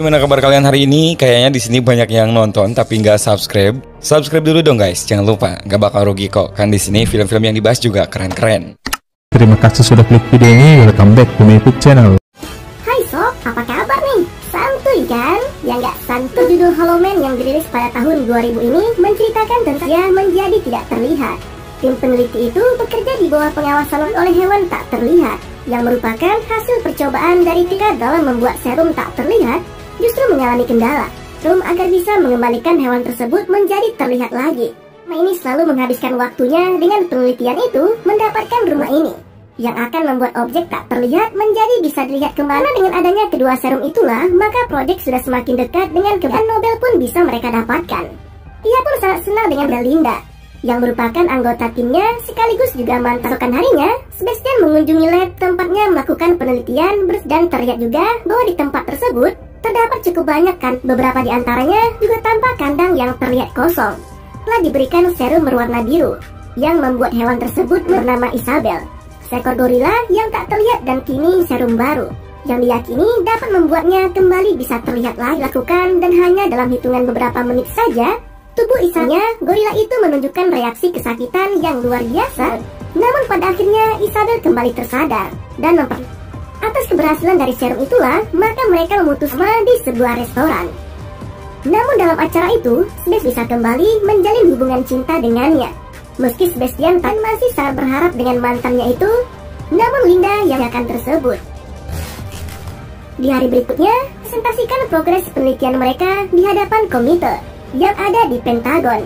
Gimana kabar kalian hari ini? Kayaknya di sini banyak yang nonton tapi nggak subscribe. Subscribe dulu dong guys, jangan lupa. Nggak bakal rugi kok. Kan di sini film-film yang dibahas juga keren-keren. Terima kasih sudah klik video ini. Welcome back to my YouTube channel. Hai sob, apa kabar nih? Santuy kan? Ya nggak santuy. Judul Hollow Man yang dirilis pada tahun 2000 ini menceritakan tentang dia menjadi tidak terlihat. Tim peneliti itu bekerja di bawah pengawasan oleh hewan tak terlihat, yang merupakan hasil percobaan dari mereka dalam membuat serum tak terlihat. Justru mengalami kendala agar bisa mengembalikan hewan tersebut menjadi terlihat lagi. Ini selalu menghabiskan waktunya dengan penelitian itu mendapatkan rumah ini yang akan membuat objek tak terlihat menjadi bisa dilihat kemana. Dengan adanya kedua serum itulah, maka proyek sudah semakin dekat dengan kebenaran Nobel pun bisa mereka dapatkan. Ia pun sangat senang dengan Belinda, yang merupakan anggota timnya sekaligus juga mantan rekan harinya. Sebastian mengunjungi lab tempatnya melakukan penelitian dan terlihat juga bahwa di tempat tersebut terdapat cukup banyak kan, beberapa di antaranya juga tanpa kandang yang terlihat kosong. Telah diberikan serum berwarna biru yang membuat hewan tersebut bernama Isabel, seekor gorila yang tak terlihat, dan kini serum baru yang diyakini dapat membuatnya kembali bisa terlihat lagi lakukan, dan hanya dalam hitungan beberapa menit saja tubuh Isabelnya gorila itu menunjukkan reaksi kesakitan yang luar biasa. Namun pada akhirnya Isabel kembali tersadar dan atas keberhasilan dari serum itulah, maka mereka memutuskan di sebuah restoran. Namun dalam acara itu, Sebastian bisa kembali menjalin hubungan cinta dengannya. Meski Sebastian masih sangat berharap dengan mantannya itu, namun Linda yang akan tersebut. Di hari berikutnya, presentasikan progres penelitian mereka di hadapan komite yang ada di Pentagon.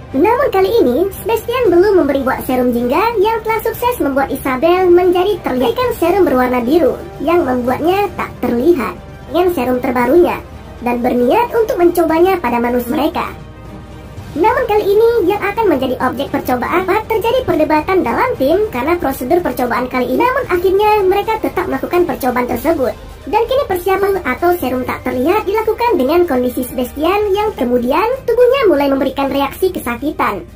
Namun kali ini, Sebastian belum memberi buat serum jingga yang telah sukses membuat Isabel menjadi terlihat. Serum berwarna biru yang membuatnya tak terlihat dengan serum terbarunya, dan berniat untuk mencobanya pada manusia mereka. Namun kali ini yang akan menjadi objek percobaan, terjadi perdebatan dalam tim karena prosedur percobaan kali ini. Namun akhirnya mereka tetap melakukan percobaan tersebut. Dan kini persiapan atau serum tak terlihat dilakukan dengan kondisi Sebastian yang kemudian tubuhnya mulai memberikan reaksi kesakitan.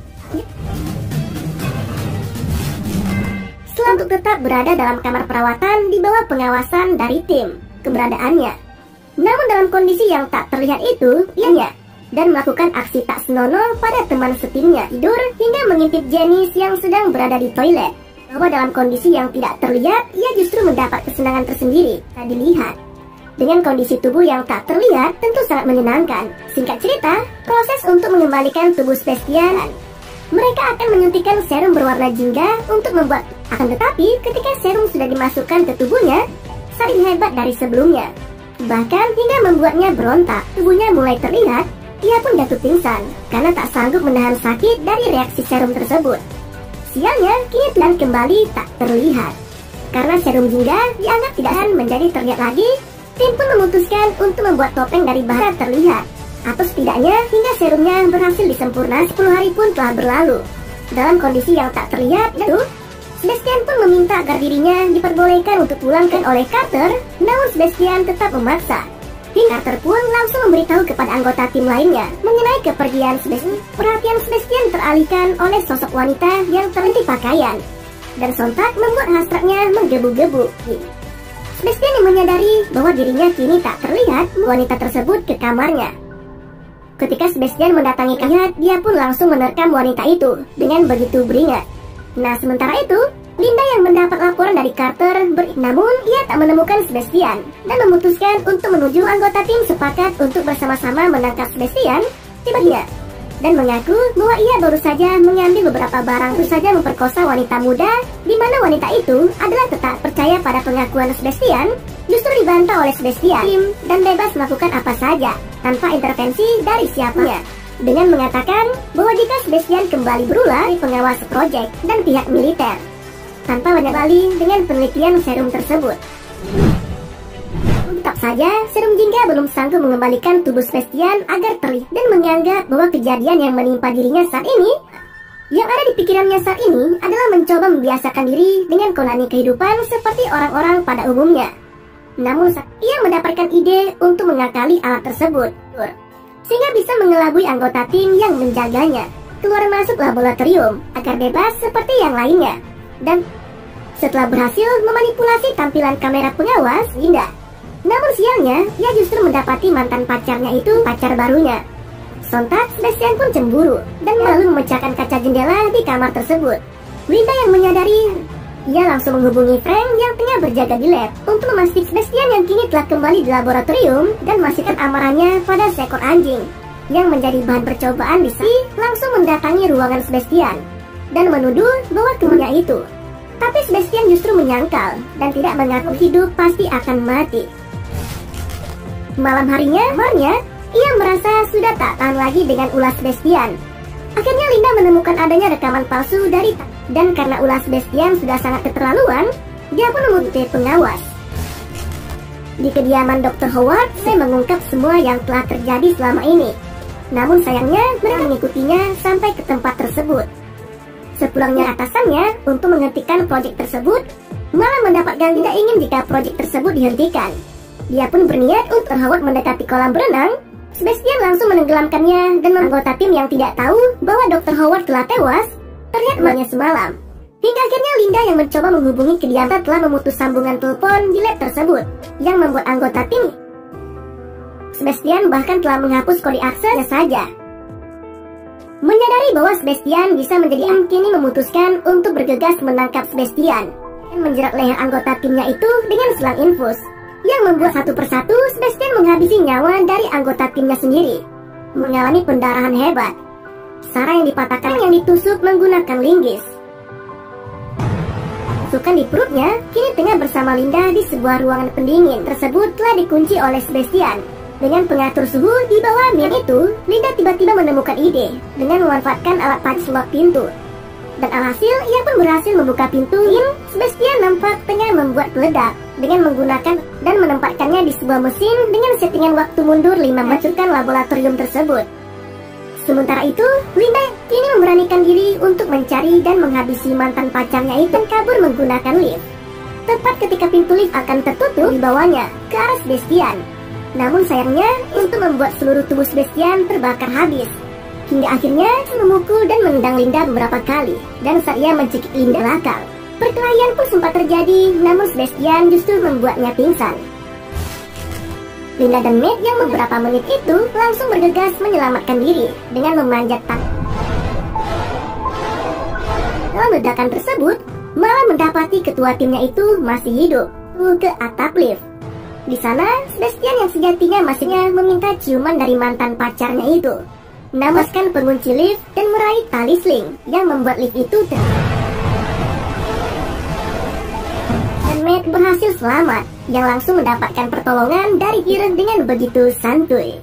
Setelah untuk tetap berada dalam kamar perawatan di bawah pengawasan dari tim keberadaannya. Namun dalam kondisi yang tak terlihat itu, ianya dan melakukan aksi tak senonoh pada teman setimnya tidur hingga mengintip Janice yang sedang berada di toilet. Bahwa dalam kondisi yang tidak terlihat, ia justru mendapat kesenangan tersendiri tak dilihat. Dengan kondisi tubuh yang tak terlihat, tentu sangat menyenangkan. Singkat cerita, proses untuk mengembalikan tubuh Sebastian, mereka akan menyuntikkan serum berwarna jingga untuk membuat. Akan tetapi, ketika serum sudah dimasukkan ke tubuhnya, sangat hebat dari sebelumnya. Bahkan hingga membuatnya berontak, tubuhnya mulai terlihat. Ia pun jatuh pingsan karena tak sanggup menahan sakit dari reaksi serum tersebut. Sialnya, kini dan kembali tak terlihat. Karena serum jingga dianggap tidak akan menjadi terlihat lagi, tim pun memutuskan untuk membuat topeng dari bahan terlihat. Atau setidaknya hingga serumnya berhasil disempurna. 10 hari pun telah berlalu. Dalam kondisi yang tak terlihat itu, Sebastian pun meminta agar dirinya diperbolehkan untuk pulangkan oleh Carter. Namun Sebastian tetap memaksa. Carter pun langsung memberitahu kepada anggota tim lainnya mengenai kepergian Sebastian. Perhatian Sebastian teralihkan oleh sosok wanita yang terlihat pakaian, dan sontak membuat hasratnya menggebu-gebu. Sebastian yang menyadari bahwa dirinya kini tak terlihat, wanita tersebut ke kamarnya. Ketika Sebastian mendatangi kamarnya, dia pun langsung menerkam wanita itu dengan begitu beringat. Nah, sementara itu, Linda yang mendapat laporan dari Carter, namun ia tak menemukan Sebastian dan memutuskan untuk menuju. Anggota tim sepakat untuk bersama-sama menangkap Sebastian tiba-tiba dan mengaku bahwa ia baru saja mengambil beberapa barang, baru saja memperkosa wanita muda, di mana wanita itu adalah tetap percaya pada pengakuan Sebastian, justru dibantah oleh Sebastian dan bebas melakukan apa saja tanpa intervensi dari siapanya, dengan mengatakan bahwa jika Sebastian kembali berulah pengawas proyek dan pihak militer tanpa banyak kali dengan penelitian serum tersebut. Tetap saja, serum jingga belum sanggup mengembalikan tubuh Sebastian agar terlihat dan menganggap bahwa kejadian yang menimpa dirinya saat ini, yang ada di pikirannya saat ini adalah mencoba membiasakan diri dengan kondisi kehidupan seperti orang-orang pada umumnya. Namun ia mendapatkan ide untuk mengakali alat tersebut, sehingga bisa mengelabui anggota tim yang menjaganya keluar masuk laboratorium agar bebas seperti yang lainnya. Dan setelah berhasil memanipulasi tampilan kamera pengawas, Linda Namun sialnya, ia justru mendapati mantan pacarnya itu pacar barunya. Sontak, Sebastian pun cemburu dan lalu memecahkan kaca jendela di kamar tersebut. Linda yang menyadari, ia langsung menghubungi Frank yang tengah berjaga di lab untuk memastikan Sebastian yang kini telah kembali di laboratorium dan masihkan amarahnya pada seekor anjing yang menjadi bahan percobaan. Bisa langsung mendatangi ruangan Sebastian dan menuduh bahwa kemudian itu. Tapi Sebastian justru menyangkal dan tidak mengaku hidup pasti akan mati. Malam harinya, ia merasa sudah tak tahan lagi dengan ulah Sebastian. Akhirnya Linda menemukan adanya rekaman palsu dari dan karena ulah Sebastian sudah sangat keterlaluan, dia pun memutuskan pengawas. Di kediaman Dr. Howard, saya mengungkap semua yang telah terjadi selama ini. Namun sayangnya mereka mengikutinya sampai ke tempat tersebut. Sepulangnya atasannya untuk menghentikan proyek tersebut, malah mendapatkan tidak ingin jika proyek tersebut dihentikan. Dia pun berniat untuk Howard mendekati kolam berenang. Sebastian langsung menenggelamkannya dan anggota tim yang tidak tahu bahwa Dr. Howard telah tewas terlihat banyak semalam. Hingga akhirnya Linda yang mencoba menghubungi kediaman telah memutus sambungan telepon di lab tersebut, yang membuat anggota tim Sebastian bahkan telah menghapus kode aksesnya saja. Menyadari bahwa Sebastian bisa menjadi kini memutuskan untuk bergegas menangkap Sebastian dan menjerat leher anggota timnya itu dengan selang infus, yang membuat satu persatu Sebastian menghabisi nyawa dari anggota timnya sendiri, mengalami pendarahan hebat. Sarah yang dipatahkan yang ditusuk menggunakan linggis. Tusukan di perutnya kini tengah bersama Linda di sebuah ruangan pendingin tersebut telah dikunci oleh Sebastian. Dengan pengatur suhu di bawah min itu, Linda tiba-tiba menemukan ide dengan memanfaatkan alat padlock pintu. Dan alhasil, ia pun berhasil membuka pintu. Sebastian nampak tengah membuat peledak dengan menggunakan dan menempatkannya di sebuah mesin dengan settingan waktu mundur 5 mencurkan laboratorium tersebut. Sementara itu, Linda kini memberanikan diri untuk mencari dan menghabisi mantan pacarnya itu dan kabur menggunakan lift. Tepat ketika pintu lift akan tertutup di bawahnya ke arah Sebastian. Namun sayangnya, untuk membuat seluruh tubuh Sebastian terbakar habis. Hingga akhirnya memukul dan menendang Linda beberapa kali. Dan saat ia mencekik Linda belakang, perkelahian pun sempat terjadi, namun Sebastian justru membuatnya pingsan. Linda dan Matt yang beberapa menit itu langsung bergegas menyelamatkan diri dengan memanjat tangga. Dalam ledakan tersebut, malah mendapati ketua timnya itu masih hidup ke atap lift. Di sana, Sebastian yang sejatinya masihnya meminta ciuman dari mantan pacarnya itu, menamaskan pengunci lift dan meraih tali sling yang membuat lift itu dan Matt berhasil selamat, yang langsung mendapatkan pertolongan dari Kieran dengan begitu santuy.